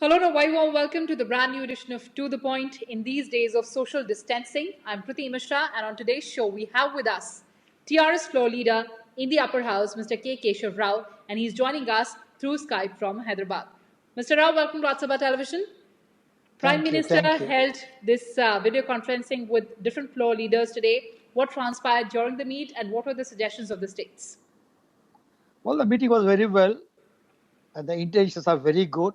Hello and a very warm welcome to the brand new edition of To The Point in these days of social distancing. I'm Priti Mishra, and on today's show, we have with us TRS floor leader in the upper house, Mr. K. Keshav Rao, and he's joining us through Skype from Hyderabad. Mr. Rao, welcome to Rajya Sabha Television. Prime Thank you. Minister Thank you. held this video conferencing with different floor leaders today. What transpired during the meet, and what were the suggestions of the states? Well, the meeting was very well, and the intentions are very good.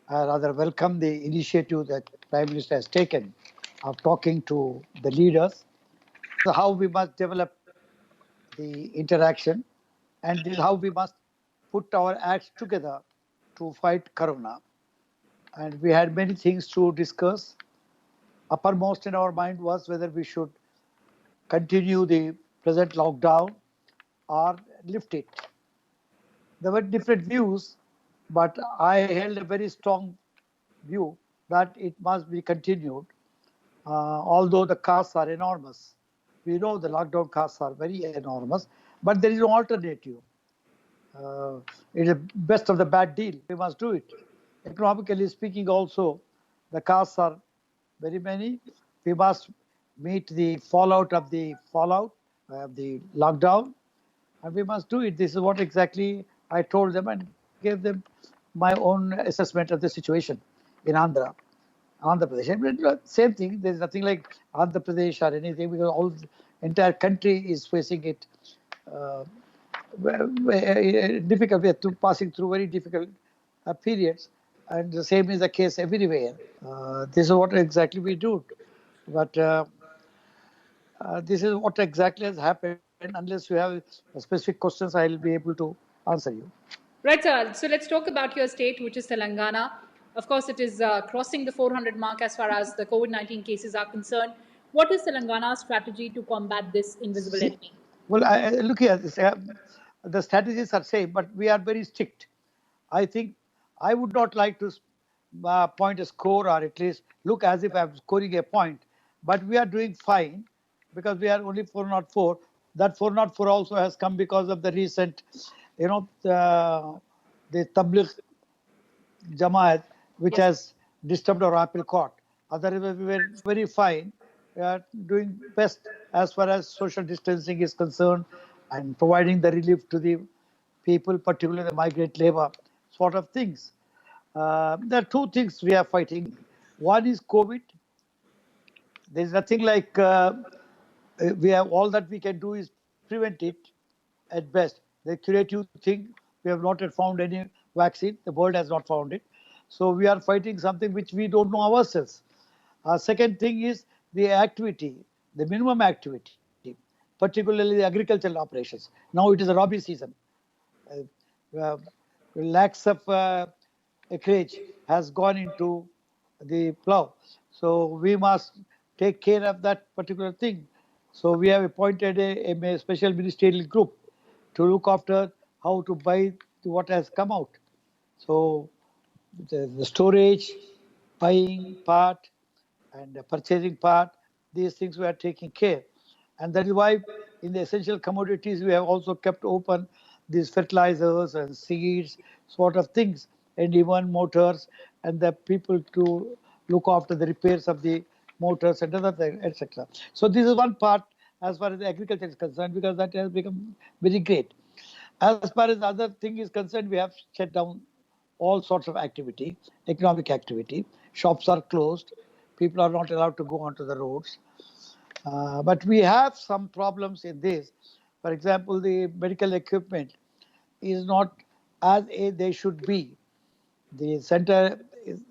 I rather welcome the initiative that Prime Minister has taken of talking to the leaders. So how we must develop the interaction, and this is how we must put our acts together to fight Corona. And we had many things to discuss. Uppermost in our mind was whether we should continue the present lockdown or lift it. There were different views, but I held a very strong view that it must be continued, although the costs are enormous. We know the lockdown costs are very enormous, but there is no alternative. It is best of the bad deal. We must do it. Economically speaking also, the costs are very many. We must meet the fallout of the lockdown, and we must do it. This is what exactly I told them and gave them my own assessment of the situation in Andhra Pradesh. Same thing. There's nothing like Andhra Pradesh or anything because all entire country is facing it. Difficult. We are passing through very difficult periods, and the same is the case everywhere. This is what exactly we do, but this is what exactly has happened. Unless you have specific questions, I will be able to answer you. Right, sir. So let's talk about your state, which is Telangana. Of course, it is crossing the 400 mark as far as the COVID-19 cases are concerned. What is Telangana's strategy to combat this invisible See, enemy? well, look here. The strategies are same, but we are very strict. I think I would not like to point a score or at least look as if I'm scoring a point, but we are doing fine because we are only 404. That 404 also has come because of the recent, the Tabligh Jamaat, which has disturbed our apple cart. Otherwise, we were very fine. We are doing best as far as social distancing is concerned and providing the relief to the people, particularly the migrant labor sort of things. There are two things we are fighting. One is COVID. There's nothing like we have all that we can do is prevent it at best. The curative thing, we have not yet found any vaccine. The world has not found it. So we are fighting something which we don't know ourselves. Second thing is the activity, the minimum activity, particularly the agricultural operations. Now it is a rabi season. Lakhs of acreage has gone into the plow. So we must take care of that particular thing. So we have appointed a special ministerial group to look after how to buy what has come out. So the storage, buying part, and the purchasing part, these things we are taking care. And that is why in the essential commodities, we have also kept open these fertilizers and seeds, sort of things, and even motors, and the people to look after the repairs of the motors and other things, etc. So this is one part as far as the agriculture is concerned, because that has become very great. As far as the other thing is concerned, we have shut down all sorts of activity, economic activity. Shops are closed. People are not allowed to go onto the roads. But we have some problems in this. For example, the medical equipment is not as they should be. The center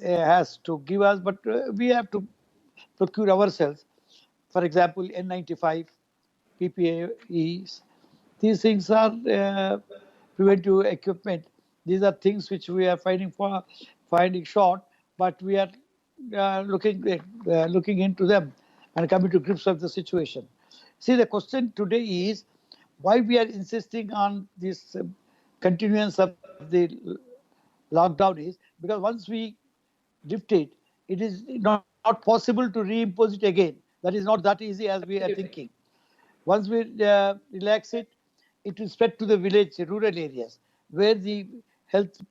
has to give us, but we have to procure ourselves. For example, N95, PPEs. These things are preventive equipment. These are things which we are finding short, but we are looking into them and coming to grips with the situation. See, the question today is why we are insisting on this continuance of the lockdown is because once we lift it, it is not possible to reimpose it again. That is not that easy as we are thinking. Once we relax it, it will spread to the village, rural areas, where the health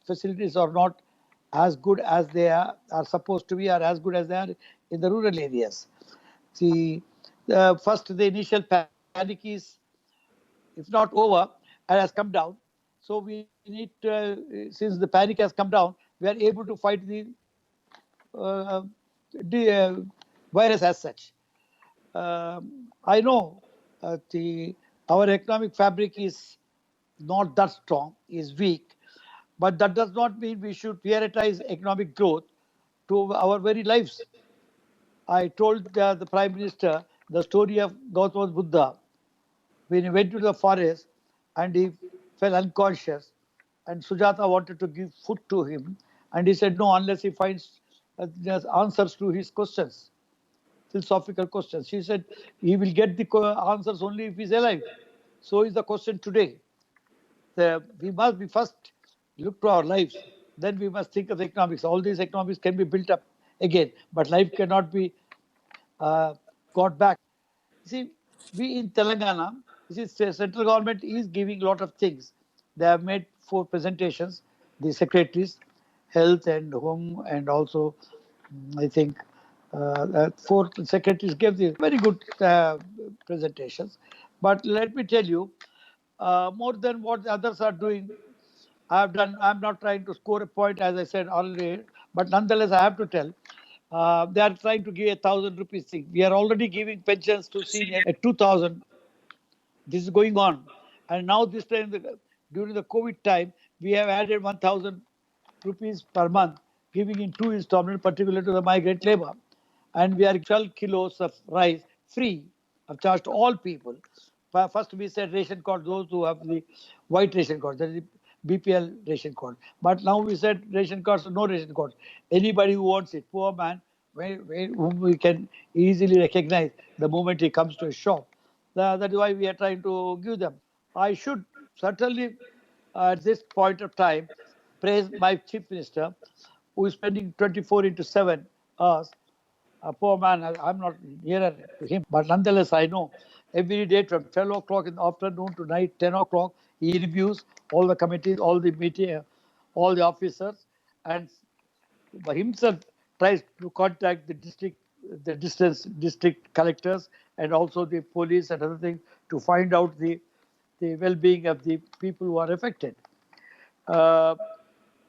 facilities are not as good as they are supposed to be, or as good as they are in the rural areas. See, first the initial panic is, if not over, and has come down. So we need, since the panic has come down, we are able to fight uh, the virus as such. I know our economic fabric is not that strong, is weak, but that does not mean we should prioritize economic growth to our very lives. I told the Prime Minister the story of Gautama Buddha when he went to the forest and he fell unconscious, and Sujata wanted to give food to him, and he said no unless he finds answers to his questions, philosophical questions. She said he will get the answers only if he's alive. So is the question today. We must be first look to our lives, then we must think of the economics. All these economics can be built up again, but life cannot be got back. See, we in Telangana, this is central government is giving a lot of things. They have made 4 presentations. The secretaries, health and home, and also I think 4 secretaries gave the very good presentations. But let me tell you, more than what the others are doing, I have done. I'm not trying to score a point, as I said already, but nonetheless, I have to tell. They are trying to give 1,000 rupees thing. We are already giving pensions to seniors at 2,000. This is going on, and now this time during the COVID time, we have added 1,000 rupees per month, giving in 2 installments, particularly to the migrant labor, and we are 12 kilos of rice free. I've charged all people. First we said ration card, those who have the white ration card, that is BPL ration card. But now we said ration cards, no ration cards. Anybody who wants it, poor man, whom we can easily recognize the moment he comes to a shop. That is why we are trying to give them. I should certainly, at this point of time, praise my chief minister, who is spending 24 into 7 hours. A poor man, I'm not nearer to him, but nonetheless, I know every day from 12 o'clock in the afternoon to night, 10 o'clock, he reviews all the committees, all the meeting, all the officers, and by himself tries to contact the district collectors, and also the police and other things to find out the well-being of the people who are affected. Uh,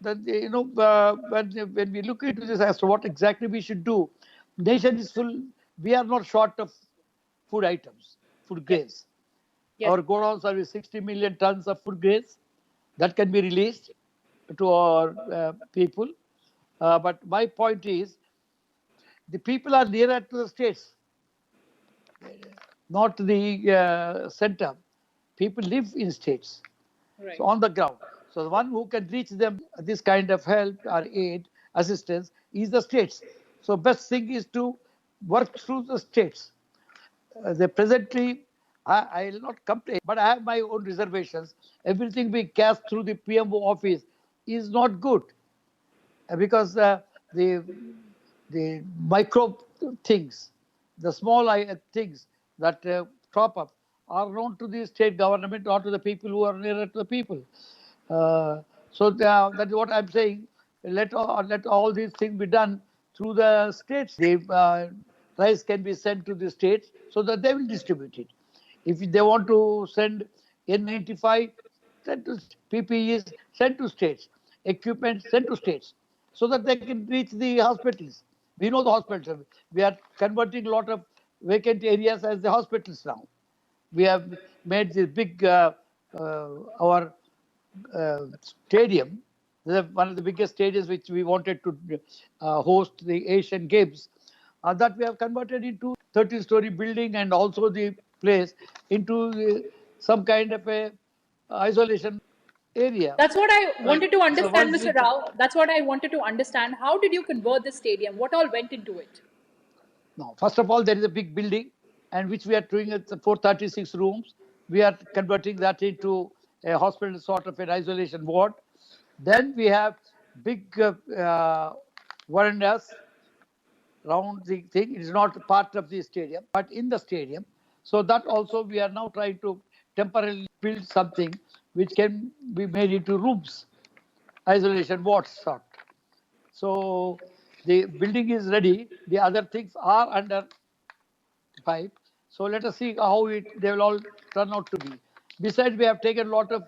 then when we look into this as to what exactly we should do, nation is full. We are not short of food items, food grains. Yes. Our godowns are with 60 million tons of food grains that can be released to our people. But my point is, the people are nearer to the states, not the center. People live in states, Right. so on the ground. So the one who can reach them this kind of help or aid, assistance is the states. So best thing is to work through the states. The presently, I will not complain, but I have my own reservations. Everything being cast through the PMO office is not good, because the micro things, the small things that crop up are known to the state government or to the people who are nearer to the people. So that is what I'm saying. Let all these things be done through the states. The rice can be sent to the states so that they will distribute it. If they want to send N95, send to PPEs, send to states. Equipment sent to states so that they can reach the hospitals. We know the hospitals. We are converting a lot of vacant areas as the hospitals now. We have made this big our stadium, one of the biggest stadiums which we wanted to host the Asian Games, that we have converted into 13-story building, and also the place into some kind of a isolation area. That's what I wanted to So understand, once Mr. Rao. That's what I wanted to understand. How did you convert the stadium? What all went into it? now, first of all, there is a big building, and which we are doing at 436 rooms. We are converting that into a hospital, sort of an isolation ward. Then we have big verandas around the thing. It is not part of the stadium, but in the stadium. So that also we are now trying to temporarily build something which can be made into rooms, isolation wards sort. So the building is ready. The other things are under pipe. So let us see how they will all turn out to be. Besides, we have taken a lot of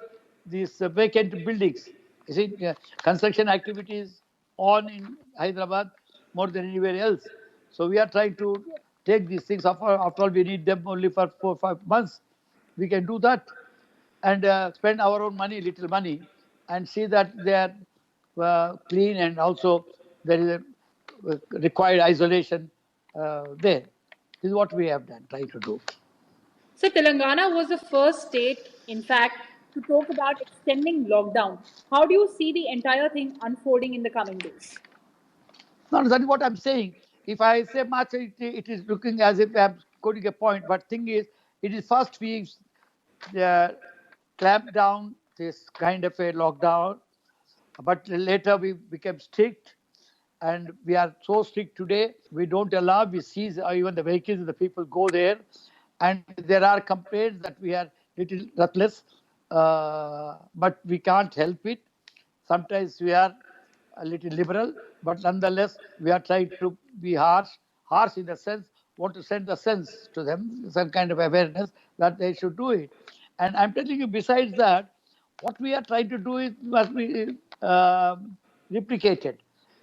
these vacant buildings. You see, construction activities on in Hyderabad more than anywhere else. So we are trying to take these things. After all, we need them only for 4 or 5 months. We can do that and spend our own money, little money, and see that they are clean, and also there is a required isolation there. This is what we have done, try to do. So Telangana was the first state, in fact, to talk about extending lockdown. How do you see the entire thing unfolding in the coming days? No, that is what I'm saying. If I say much, it is looking as if I'm quoting a point. But thing is, it is first we clamped down this kind of a lockdown, but later we became strict, and we are so strict today. We don't allow, we seize even the vehicles, the people go there, and there are complaints that we are little ruthless, but we can't help it. Sometimes we are a little liberal, but nonetheless we are trying to be harsh in the sense, want to send the sense to them, some kind of awareness that they should do it. And I'm telling you, besides that, what we are trying to do is must be replicated.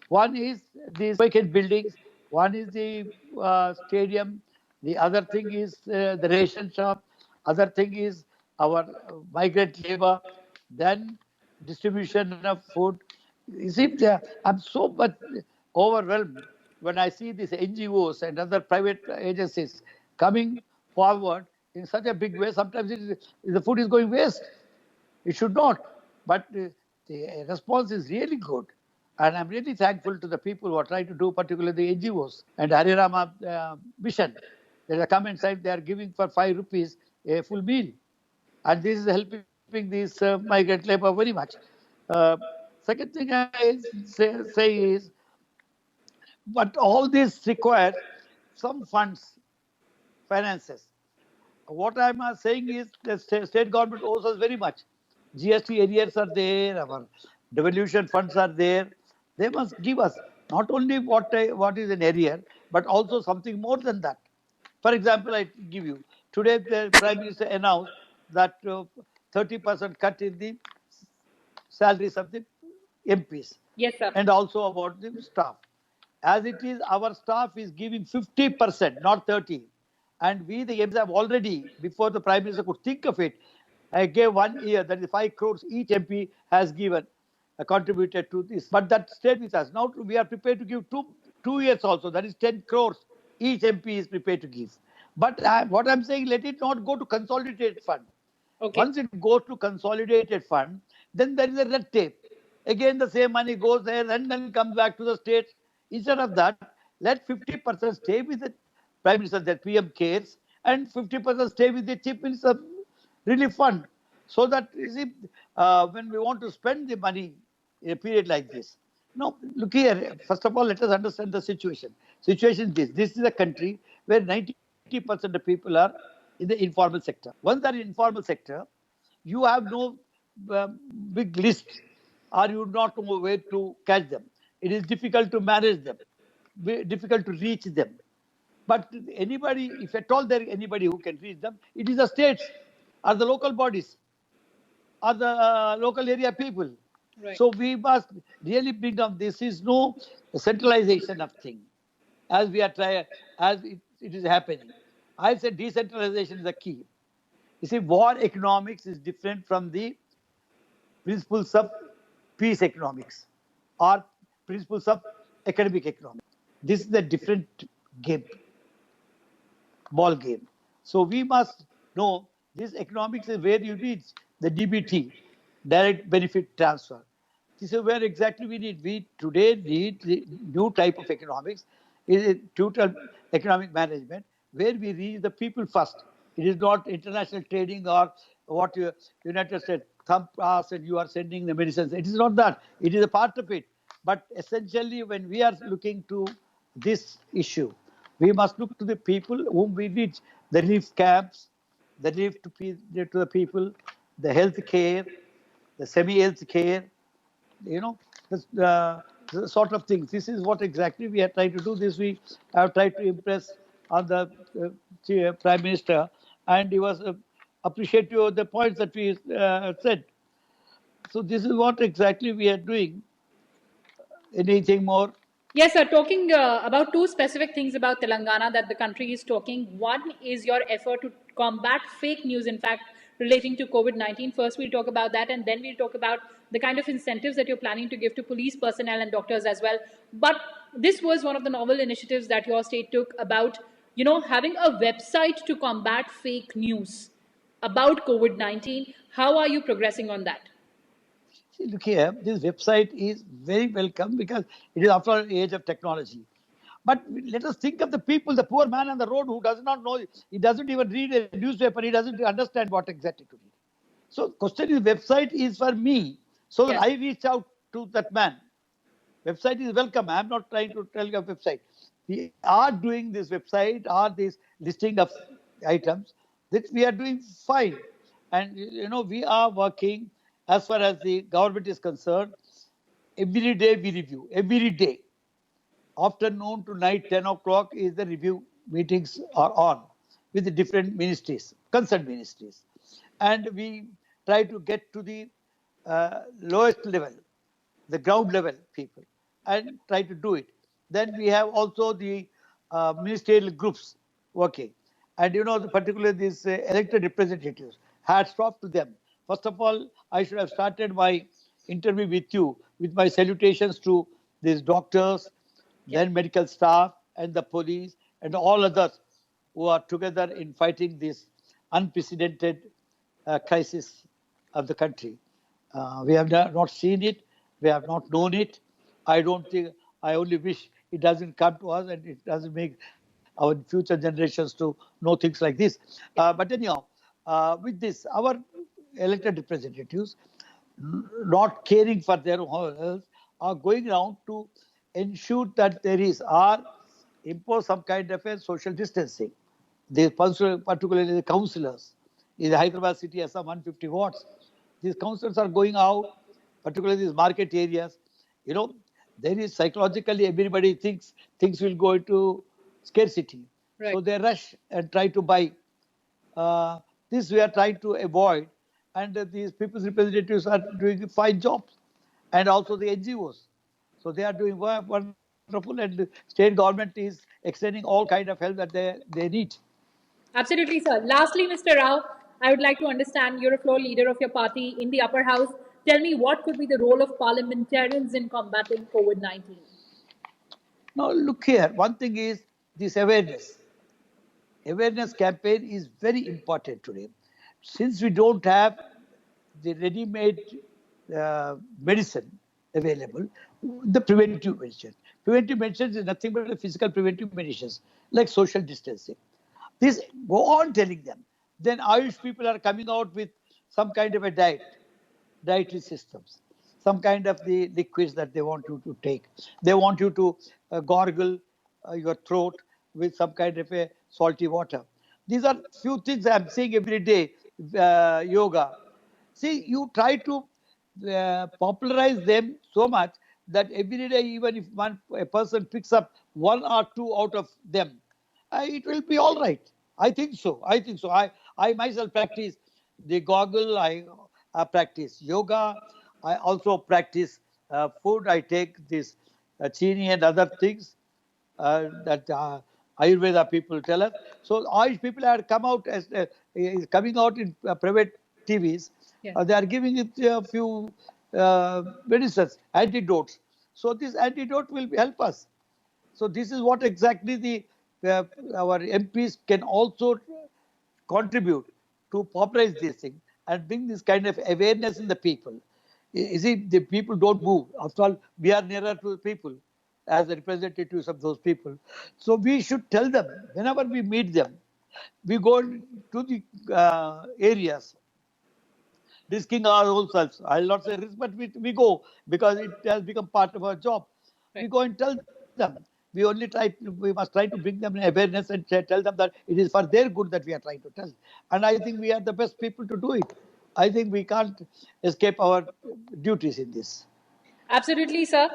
One is these vacant buildings, one is the stadium, the other thing is the ration shop, other thing is our migrant labor, then distribution of food. You see, I'm so much overwhelmed when I see these NGOs and other private agencies coming forward in such a big way. Sometimes the food is going waste. It should not. But the response is really good. And I'm really thankful to the people who are trying to do, particularly the NGOs and Hare Rama Mission. They come inside, they are giving for 5 rupees a full meal. And this is helping these migrant labor very much. Uh, Second thing I say is, but all this requires some funds, finances. What I'm saying is the state government owes us very much. GST arrears are there, our devolution funds are there. They must give us not only what is an arrear, but also something more than that. For example, I give you, today the Prime Minister announced that 30% cut in the salaries of the MPs, Yes, sir. and also about the staff. As it is, our staff is giving 50%, not 30. And we, the MPs, have already, before the Prime Minister could think of it, I gave 1 year, that is 5 crores each MP has given, contributed to this. But that stayed with us. Now we are prepared to give 2 years also, that is 10 crores each MP is prepared to give. But what I'm saying, let it not go to consolidated fund. Okay. Once it goes to consolidated fund, then there is a red tape. Again, the same money goes there and then comes back to the states. Instead of that, let 50% stay with the Prime Minister, that PM cares, and 50% stay with the Chief Minister Relief Fund. So that, you see, when we want to spend the money in a period like this, no, look here. First of all, let us understand the situation. Situation is this. This is a country where 90% of people are in the informal sector. Once they are in informal sector, you have no uh, big list, or you do not know where to catch them. It is difficult to manage them, difficult to reach them. But anybody, if at all there is anybody who can reach them, it is the states or the local bodies or the local area people. Right. So we must really bring down. This is no centralization of thing, as we are trying, as it is happening. I said decentralization is the key. You see, war economics is different from the principles of peace economics or principles of academic economics. This is a different game, ball game. So we must know this economics is where you need the DBT, direct benefit transfer. This is where exactly we need. We today need the new type of economics, is a total economic management, where we reach the people first. It is not international trading or what United States thump us and you are sending the medicines. It is not that. It is a part of it. But essentially, when we are looking to this issue, we must look to the people whom we reach, the relief camps, the relief to the people, the health care, the semi-health care, you know, sort of things. This is what exactly we are trying to do. This we have tried to impress on the Prime Minister, and he was appreciative of the points that we said. So this is what exactly we are doing. Anything more? Yes, sir. Talking about two specific things about Telangana that the country is talking. One is your effort to combat fake news, in fact, relating to COVID 19. First, we'll talk about that, and then we'll talk about the kind of incentives that you're planning to give to police personnel and doctors as well. But this was one of the novel initiatives that your state took about, having a website to combat fake news about COVID 19. How are you progressing on that? See, look here, this website is very welcome because it is after all age of technology. But let us think of the people, the poor man on the road who does not know, he doesn't even read a newspaper, he doesn't understand what exactly to read. So question is, website is for me, so that Yes. I reach out to that man. Website is welcome. I am not trying to tell you a website. We are doing this website or this listing of items that we are doing fine. And we are working as far as the government is concerned. Every day we review. Every day. Afternoon to night, 10 o'clock is the review meetings are on with the different ministries, concerned ministries. And we try to get to the lowest level, the ground level people, and try to do it. Then we have also the ministerial groups working. And particularly these elected representatives, hats off to them. First of all, I should have started my interview with you with my salutations to these doctors, then medical staff and the police and all others who are together in fighting this unprecedented crisis of the country. We have not seen it. We have not known it. I don't think, I only wish it doesn't come to us and it doesn't make our future generations to know things like this. But anyhow, with this, our elected representatives, not caring for their own health, are going around to ensure that there is or impose some kind of a social distancing. Particularly the councillors in the Hyderabad city has some 150 watts. These councillors are going out, particularly these market areas. There is psychologically everybody thinks things will go into scarcity. Right. So they rush and try to buy. This we are trying to avoid, and these people's representatives are doing fine jobs, and also the NGOs. So they are doing wonderful, and the state government is extending all kind of help that they need. Absolutely, sir. Lastly, Mr. Rao, I would like to understand you're a floor leader of your party in the upper house. Tell me what could be the role of parliamentarians in combating COVID 19? Now look here, one thing is this awareness. Awareness campaign is very important today. Since we don't have the ready-made medicine available, the preventive medicine. Preventive medicine is nothing but the physical preventive medicines, like social distancing. This, go on telling them. Then Ayush people are coming out with some kind of a dietary systems, some kind of the liquids that they want you to take. They want you to gargle your throat with some kind of a salty water. These are few things I'm saying every day. Yoga. See, you try to popularize them so much that every day, even if a person picks up one or two out of them, it will be all right. I think so. I think so. I myself practice the goggle. I practice yoga. I also practice food. I take this chini and other things that Ayurveda people tell us. So Ayush people are come out as is coming out in private TVs. Yes. They are giving it a few medicines, antidotes. So this antidote will help us. So this is what exactly the our MPs can also contribute to popularize this thing and bring this kind of awareness in the people. You see, the people don't move. After all, we are nearer to the people as the representatives of those people. So we should tell them whenever we meet them, we go to the areas risking our own selves. I'll not say risk, but we go because it has become part of our job. Right. We go and tell them. We must try to bring them awareness and tell them that it is for their good that we are trying to tell. And I think we are the best people to do it. I think we can't escape our duties in this. Absolutely, sir.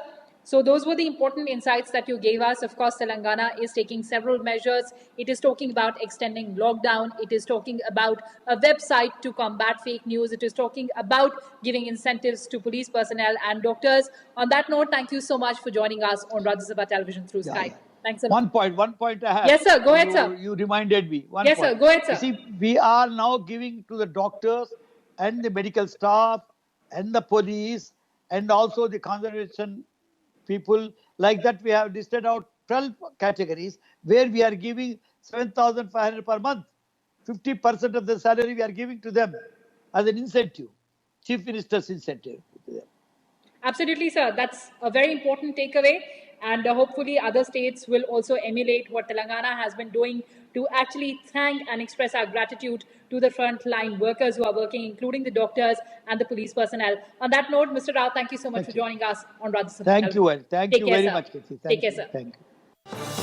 So those were the important insights that you gave us. Of course, Telangana is taking several measures. It is talking about extending lockdown. It is talking about a website to combat fake news. It is talking about giving incentives to police personnel and doctors. On that note, thank you so much for joining us on Rajya Sabha Television through Skype. Thanks a lot. One point I have. Yes, sir. Go ahead, sir. You reminded me. Yes, sir. Go ahead, sir. You see, we are now giving to the doctors and the medical staff and the police and also the conservation people. Like that, we have listed out 12 categories where we are giving 7,500 per month. 50% of the salary we are giving to them as an incentive, Chief Minister's incentive. Absolutely, sir. That's a very important takeaway. And hopefully, other states will also emulate what Telangana has been doing to actually thank and express our gratitude to the frontline workers who are working, including the doctors and the police personnel. On that note, Mr. Rao, thank you so much for joining us on Rajya Sabha. Thank you. Thank you very much, Kirti. Take care, sir. Thank you.